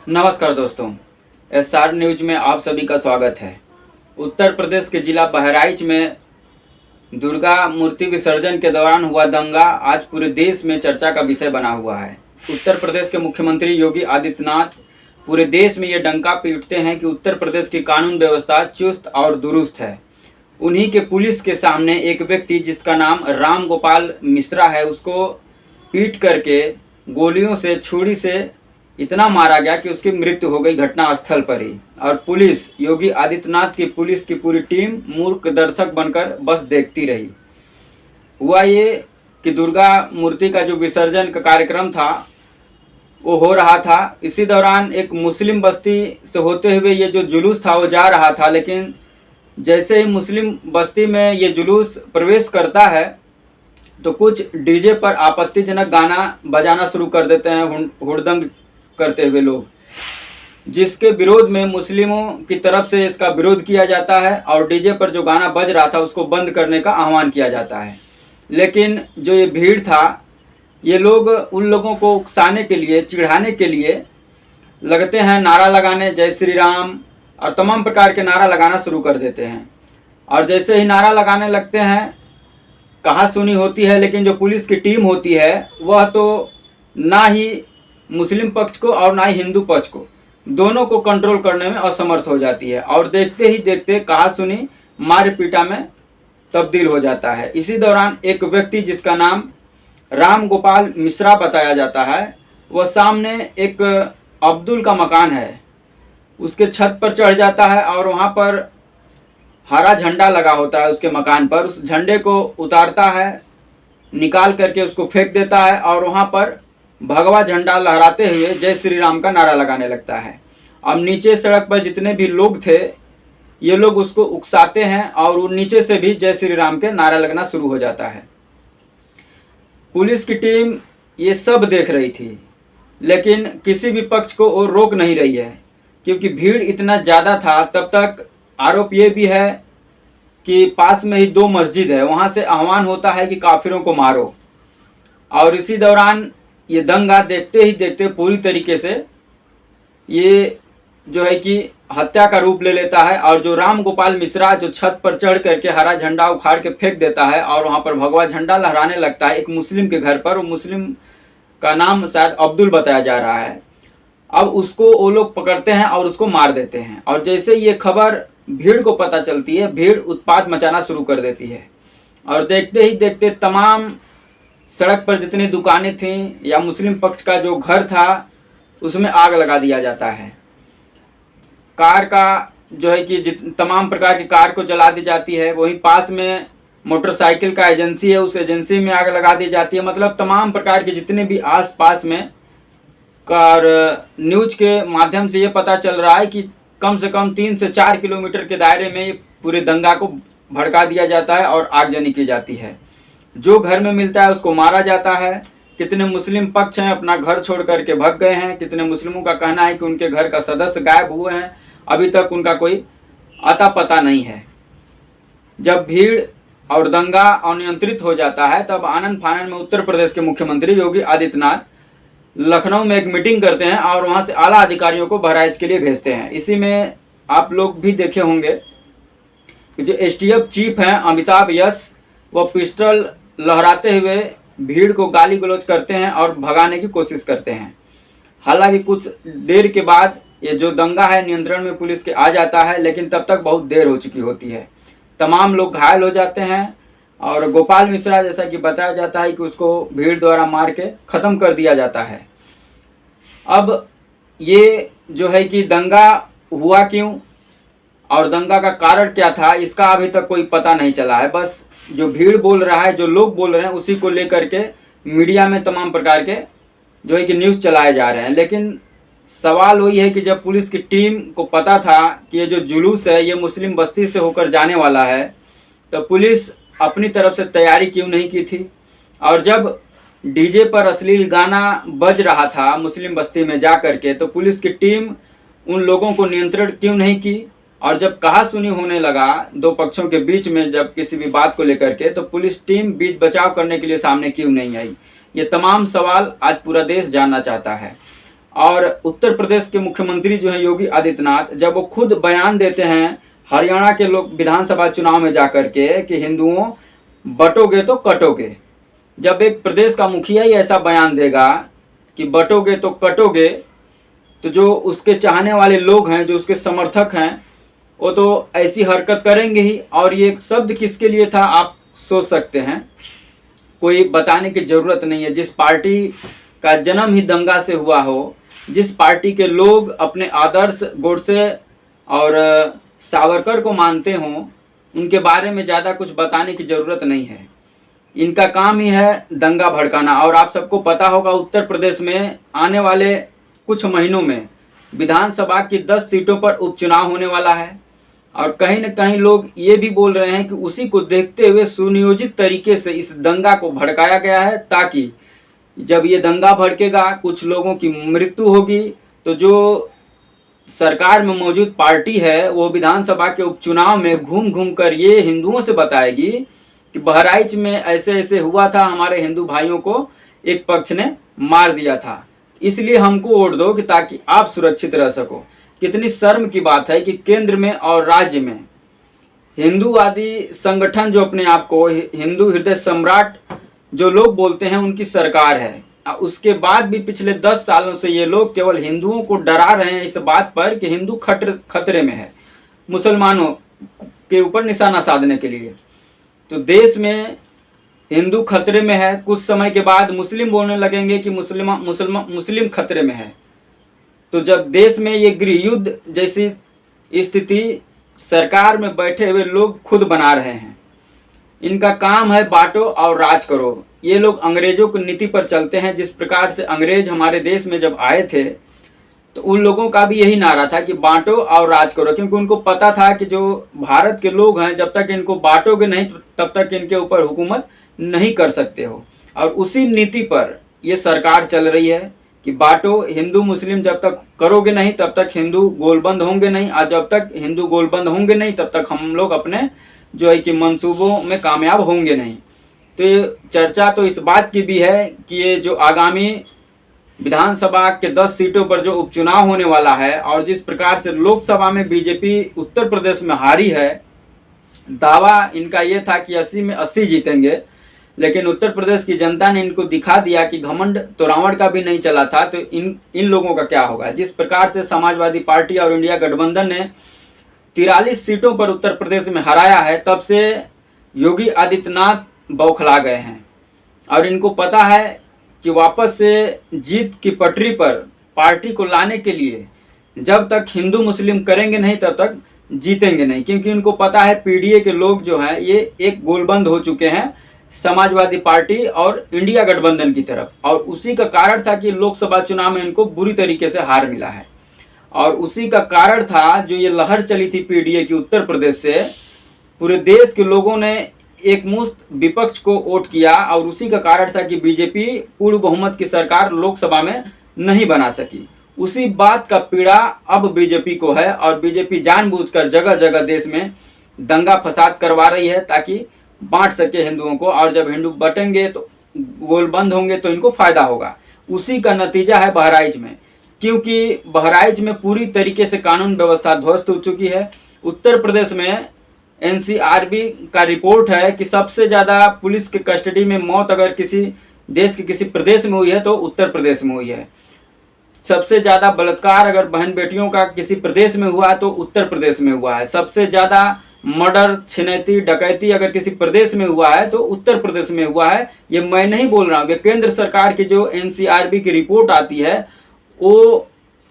नमस्कार दोस्तों, SR news में आप सभी का स्वागत है। उत्तर प्रदेश के जिला बहराइच में दुर्गा मूर्ति विसर्जन के दौरान हुआ दंगा आज पूरे देश में चर्चा का विषय बना हुआ है। उत्तर प्रदेश के मुख्यमंत्री योगी आदित्यनाथ पूरे देश में ये डंका पीटते हैं कि उत्तर प्रदेश की कानून व्यवस्था चुस्त और दुरुस्त है। उन्हीं के पुलिस के सामने एक व्यक्ति जिसका नाम राम गोपाल मिश्रा है, उसको पीट करके गोलियों से, छुरी से इतना मारा गया कि उसकी मृत्यु हो गई घटनास्थल पर ही। और पुलिस, योगी आदित्यनाथ की पुलिस की पूरी टीम मूर्ख दर्शक बनकर बस देखती रही। हुआ ये कि दुर्गा मूर्ति का जो विसर्जन का कार्यक्रम था वो हो रहा था। इसी दौरान एक मुस्लिम बस्ती से होते हुए ये जो जुलूस था वो जा रहा था, लेकिन जैसे ही मुस्लिम बस्ती में ये जुलूस प्रवेश करता है तो कुछ डीजे पर आपत्तिजनक गाना बजाना शुरू कर देते हैं, हुड़दंग करते हुए लोग, जिसके विरोध में मुस्लिमों की तरफ से इसका विरोध किया जाता है और डीजे पर जो गाना बज रहा था उसको बंद करने का आह्वान किया जाता है। लेकिन जो ये भीड़ था, ये लोग उन लोगों को उकसाने के लिए, चिढ़ाने के लिए लगते हैं नारा लगाने, जय श्री राम और तमाम प्रकार के नारा लगाना शुरू कर देते हैं। और जैसे ही नारा लगाने लगते हैं, कहा सुनी होती है, लेकिन जो पुलिस की टीम होती है वह तो ना ही मुस्लिम पक्ष को और ना ही हिंदू पक्ष को, दोनों को कंट्रोल करने में असमर्थ हो जाती है और देखते ही देखते कहा सुनी मार पीटा में तब्दील हो जाता है। इसी दौरान एक व्यक्ति जिसका नाम राम गोपाल मिश्रा बताया जाता है, वह सामने एक अब्दुल का मकान है, उसके छत पर चढ़ जाता है और वहाँ पर हरा झंडा लगा होता है उसके मकान पर। उस झंडे को उतारता है, निकाल करके उसको फेंक देता है और वहाँ पर भगवा झंडा लहराते हुए जय श्री राम का नारा लगाने लगता है। अब नीचे सड़क पर जितने भी लोग थे, ये लोग उसको उकसाते हैं और वो नीचे से भी जय श्री राम के नारा लगना शुरू हो जाता है। पुलिस की टीम ये सब देख रही थी, लेकिन किसी भी पक्ष को वो रोक नहीं रही है, क्योंकि भीड़ इतना ज़्यादा था। तब तक आरोप ये भी है कि पास में ही 2 मस्जिद है, वहाँ से आह्वान होता है कि काफिरों को मारो। और इसी दौरान ये दंगा देखते ही देखते पूरी तरीके से ये जो है कि हत्या का रूप ले लेता है। और जो राम गोपाल मिश्रा जो छत पर चढ़ करके हरा झंडा उखाड़ के फेंक देता है और वहाँ पर भगवा झंडा लहराने लगता है एक मुस्लिम के घर पर, वो मुस्लिम का नाम शायद अब्दुल बताया जा रहा है। अब उसको वो लोग पकड़ते हैं और उसको मार देते हैं। और जैसे ये खबर भीड़ को पता चलती है, भीड़ उत्पात मचाना शुरू कर देती है और देखते ही देखते तमाम सड़क पर जितनी दुकानें थीं या मुस्लिम पक्ष का जो घर था उसमें आग लगा दिया जाता है। कार का जो है कि तमाम प्रकार की कार को जला दी जाती है। वहीं पास में मोटरसाइकिल का एजेंसी है, उस एजेंसी में आग लगा दी जाती है। मतलब तमाम प्रकार के जितने भी आस पास में कार, न्यूज के माध्यम से ये पता चल रहा है कि कम से कम 3 से 4 किलोमीटर के दायरे में ये पूरे दंगा को भड़का दिया जाता है और आगजनी की जाती है। जो घर में मिलता है उसको मारा जाता है। कितने मुस्लिम पक्ष हैं अपना घर छोड़ करके भाग गए हैं, कितने मुस्लिमों का कहना है कि उनके घर का सदस्य गायब हुए हैं, अभी तक उनका कोई अता पता नहीं है। जब भीड़ और दंगा अनियंत्रित हो जाता है, तब आनंद फानन में उत्तर प्रदेश के मुख्यमंत्री योगी आदित्यनाथ लखनऊ में एक मीटिंग करते हैं और वहाँ से आला अधिकारियों को बहराइच के लिए भेजते हैं। इसी में आप लोग भी देखे होंगे कि जो STF चीफ हैं अमिताभ यश, वह पिस्टल लहराते हुए भीड़ को गाली गलौज करते हैं और भगाने की कोशिश करते हैं। हालांकि कुछ देर के बाद ये जो दंगा है नियंत्रण में पुलिस के आ जाता है, लेकिन तब तक बहुत देर हो चुकी होती है। तमाम लोग घायल हो जाते हैं और गोपाल मिश्रा, जैसा कि बताया जाता है कि उसको भीड़ द्वारा मार के ख़त्म कर दिया जाता है। अब ये जो है कि दंगा हुआ क्यों और दंगा का कारण क्या था, इसका अभी तक कोई पता नहीं चला है। बस जो भीड़ बोल रहा है, जो लोग बोल रहे हैं, उसी को लेकर के मीडिया में तमाम प्रकार के जो है कि न्यूज़ चलाए जा रहे हैं। लेकिन सवाल वही है कि जब पुलिस की टीम को पता था कि ये जो जुलूस है ये मुस्लिम बस्ती से होकर जाने वाला है, तो पुलिस अपनी तरफ से तैयारी क्यों नहीं की थी। और जब डीजे पर अश्लील गाना बज रहा था मुस्लिम बस्ती में जा कर के, तो पुलिस की टीम उन लोगों को नियंत्रण क्यों नहीं की। और जब कहा सुनी होने लगा 2 पक्षों के बीच में जब किसी भी बात को लेकर के, तो पुलिस टीम बीच बचाव करने के लिए सामने क्यों नहीं आई। ये तमाम सवाल आज पूरा देश जानना चाहता है। और उत्तर प्रदेश के मुख्यमंत्री जो है योगी आदित्यनाथ, जब वो खुद बयान देते हैं हरियाणा के लोग विधानसभा चुनाव में जाकर के कि हिंदुओं बटोगे तो कटोगे, जब एक प्रदेश का मुखिया ही ऐसा बयान देगा कि बटोगे तो कटोगे, तो जो उसके चाहने वाले लोग हैं, जो उसके समर्थक हैं, वो तो ऐसी हरकत करेंगे ही। और ये शब्द किसके लिए था आप सोच सकते हैं, कोई बताने की ज़रूरत नहीं है। जिस पार्टी का जन्म ही दंगा से हुआ हो, जिस पार्टी के लोग अपने आदर्श गोडसे और सावरकर को मानते हों, उनके बारे में ज़्यादा कुछ बताने की ज़रूरत नहीं है। इनका काम ही है दंगा भड़काना। और आप सबको पता होगा उत्तर प्रदेश में आने वाले कुछ महीनों में विधानसभा की 10 सीटों पर उपचुनाव होने वाला है। और कहीं न कहीं लोग ये भी बोल रहे हैं कि उसी को देखते हुए सुनियोजित तरीके से इस दंगा को भड़काया गया है, ताकि जब ये दंगा भड़केगा, कुछ लोगों की मृत्यु होगी, तो जो सरकार में मौजूद पार्टी है वो विधानसभा के उपचुनाव में घूम घूम कर ये हिंदुओं से बताएगी कि बहराइच में ऐसे ऐसे हुआ था, हमारे हिंदू भाइयों को एक पक्ष ने मार दिया था, इसलिए हमको वोट दो कि ताकि आप सुरक्षित रह सको। कितनी शर्म की बात है कि केंद्र में और राज्य में हिंदूवादी संगठन जो अपने आप को हिंदू हृदय सम्राट जो लोग बोलते हैं, उनकी सरकार है। उसके बाद भी पिछले 10 सालों से ये लोग केवल हिंदुओं को डरा रहे हैं इस बात पर कि हिंदू खतरे में है, मुसलमानों के ऊपर निशाना साधने के लिए। तो देश में हिंदू खतरे में है, कुछ समय के बाद मुस्लिम बोलने लगेंगे कि मुस्लिम खतरे में है। तो जब देश में ये गृह युद्ध जैसी स्थिति सरकार में बैठे हुए लोग खुद बना रहे हैं, इनका काम है बांटो और राज करो। ये लोग अंग्रेजों की नीति पर चलते हैं। जिस प्रकार से अंग्रेज हमारे देश में जब आए थे, तो उन लोगों का भी यही नारा था कि बांटो और राज करो, क्योंकि उनको पता था कि जो भारत के लोग हैं, जब तक इनको बांटोगे नहीं तब तक इनके ऊपर हुकूमत नहीं कर सकते हो। और उसी नीति पर ये सरकार चल रही है कि बांटो, हिंदू मुस्लिम जब तक करोगे नहीं तब तक हिंदू गोलबंद होंगे नहीं, और जब तक हिंदू गोलबंद होंगे नहीं तब तक हम लोग अपने जो है कि मंसूबों में कामयाब होंगे नहीं। तो ये चर्चा तो इस बात की भी है कि ये जो आगामी विधानसभा के 10 सीटों पर जो उपचुनाव होने वाला है, और जिस प्रकार से लोकसभा में बीजेपी उत्तर प्रदेश में हारी है, दावा इनका ये था कि 80 में 80 जीतेंगे, लेकिन उत्तर प्रदेश की जनता ने इनको दिखा दिया कि घमंड तो रावण का भी नहीं चला था। तो इन लोगों का क्या होगा। जिस प्रकार से समाजवादी पार्टी और इंडिया गठबंधन ने 43 सीटों पर उत्तर प्रदेश में हराया है, तब से योगी आदित्यनाथ बौखला गए हैं। और इनको पता है कि वापस से जीत की पटरी पर पार्टी को लाने के लिए जब तक हिंदू मुस्लिम करेंगे नहीं तब तक जीतेंगे नहीं, क्योंकि इनको पता है पीडीए के लोग जो हैं ये एक गोलबंद हो चुके हैं समाजवादी पार्टी और इंडिया गठबंधन की तरफ। और उसी का कारण था कि लोकसभा चुनाव में इनको बुरी तरीके से हार मिला है। और उसी का कारण था जो ये लहर चली थी पीडीए की उत्तर प्रदेश से, पूरे देश के लोगों ने एक मुश्त विपक्ष को वोट किया। और उसी का कारण था कि बीजेपी पूर्ण बहुमत की सरकार लोकसभा में नहीं बना सकी। उसी बात का पीड़ा अब बीजेपी को है, और बीजेपी जानबूझकर जगह जगह देश में दंगा फसाद करवा रही है ताकि बांट सके हिंदुओं को। और जब हिंदू बटेंगे तो गोलबंद होंगे तो इनको फायदा होगा। उसी का नतीजा है बहराइच में, क्योंकि बहराइच में पूरी तरीके से कानून व्यवस्था ध्वस्त हो चुकी है। उत्तर प्रदेश में एनसीआरबी का रिपोर्ट है कि सबसे ज़्यादा पुलिस के कस्टडी में मौत अगर किसी देश के किसी प्रदेश में हुई है तो उत्तर प्रदेश में हुई है। सबसे ज़्यादा बलात्कार अगर बहन बेटियों का किसी प्रदेश में हुआ तो उत्तर प्रदेश में हुआ है। सबसे ज़्यादा मर्डर, छिनैती, डकैती अगर किसी प्रदेश में हुआ है तो उत्तर प्रदेश में हुआ है। ये मैं नहीं बोल रहा हूँ, ये केंद्र सरकार की जो एनसीआरबी की रिपोर्ट आती है वो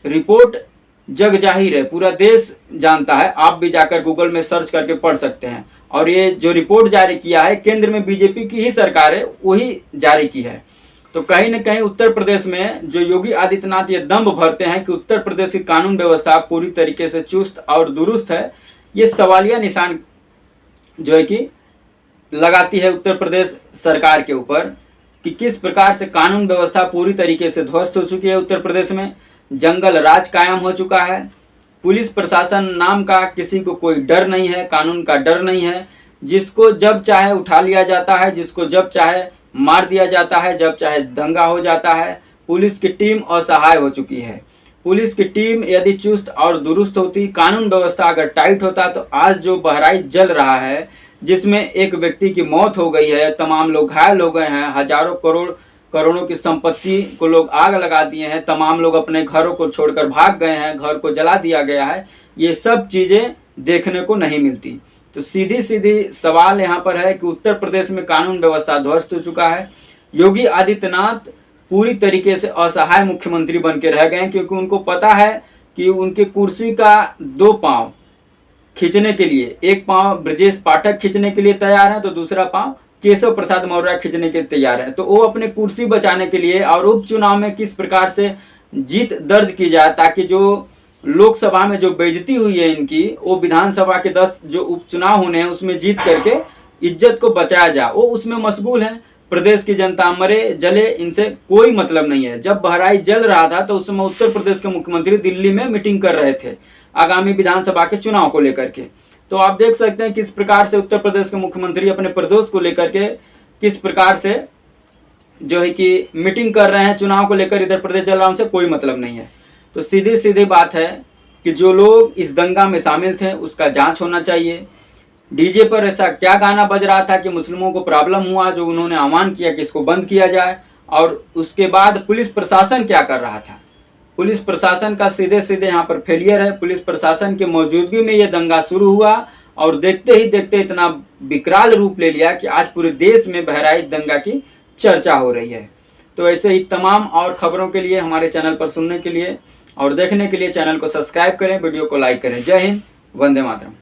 रिपोर्ट जग जाहिर है, पूरा देश जानता है। आप भी जाकर गूगल में सर्च करके पढ़ सकते हैं। और ये जो रिपोर्ट जारी किया है केंद्र में बीजेपी की ही सरकार है, वही जारी की है। तो कहीं न कहीं उत्तर प्रदेश में जो योगी आदित्यनाथ ये दम्भ भरते हैं कि उत्तर प्रदेश की कानून व्यवस्था पूरी तरीके से चुस्त और दुरुस्त है, ये सवालिया निशान जो है कि लगाती है उत्तर प्रदेश सरकार के ऊपर कि किस प्रकार से कानून व्यवस्था पूरी तरीके से ध्वस्त हो चुकी है। उत्तर प्रदेश में जंगल राज कायम हो चुका है। पुलिस प्रशासन नाम का किसी को कोई डर नहीं है, कानून का डर नहीं है। जिसको जब चाहे उठा लिया जाता है, जिसको जब चाहे मार दिया जाता है, जब चाहे दंगा हो जाता है। पुलिस की टीम असहाय हो चुकी है। पुलिस की टीम यदि चुस्त और दुरुस्त होती, कानून व्यवस्था अगर टाइट होता, तो आज जो बहराइच जल रहा है, जिसमें एक व्यक्ति की मौत हो गई है, तमाम लोग घायल हो गए हैं, हजारों करोड़ों की संपत्ति को लोग आग लगा दिए हैं, तमाम लोग अपने घरों को छोड़कर भाग गए हैं, घर को जला दिया गया है, ये सब चीजें देखने को नहीं मिलती। तो सीधी सीधी सवाल यहाँ पर है कि उत्तर प्रदेश में कानून व्यवस्था ध्वस्त हो चुका है। योगी आदित्यनाथ पूरी तरीके से असहाय मुख्यमंत्री बन के रह गए हैं, क्योंकि उनको पता है कि उनकी कुर्सी का दो पांव खींचने के लिए, एक पांव ब्रजेश पाठक खींचने के लिए तैयार है, तो दूसरा पांव केशव प्रसाद मौर्य खींचने के तैयार है। तो वो अपने कुर्सी बचाने के लिए और उपचुनाव में किस प्रकार से जीत दर्ज की जाए, ताकि जो लोकसभा में जो बेइज्जती हुई है इनकी, वो विधानसभा के 10 जो उपचुनाव होने हैं उसमें जीत करके इज्जत को बचाया जाए, वो उसमें मशगूल है। प्रदेश की जनता मरे जले, इनसे कोई मतलब नहीं है। जब बहराइच जल रहा था तो उस समय उत्तर प्रदेश के मुख्यमंत्री दिल्ली में मीटिंग कर रहे थे आगामी विधानसभा के चुनाव को लेकर के। तो आप देख सकते हैं किस प्रकार से उत्तर प्रदेश के मुख्यमंत्री अपने प्रदेश को लेकर के किस प्रकार से जो है कि मीटिंग कर रहे हैं चुनाव को लेकर। इधर प्रदेश जल रहा, उनसे कोई मतलब नहीं है। तो सीधी सीधी बात है कि जो लोग इस दंगा में शामिल थे उसका जांच होना चाहिए। डीजे पर ऐसा क्या गाना बज रहा था कि मुस्लिमों को प्रॉब्लम हुआ, जो उन्होंने आह्वान किया कि इसको बंद किया जाए, और उसके बाद पुलिस प्रशासन क्या कर रहा था। पुलिस प्रशासन का सीधे सीधे यहाँ पर फेलियर है। पुलिस प्रशासन की मौजूदगी में ये दंगा शुरू हुआ और देखते ही देखते इतना विकराल रूप ले लिया कि आज पूरे देश में बहराइच दंगा की चर्चा हो रही है। तो ऐसे ही तमाम और खबरों के लिए हमारे चैनल पर सुनने के लिए और देखने के लिए चैनल को सब्सक्राइब करें, वीडियो को लाइक करें। जय हिंद, वंदे मातरम।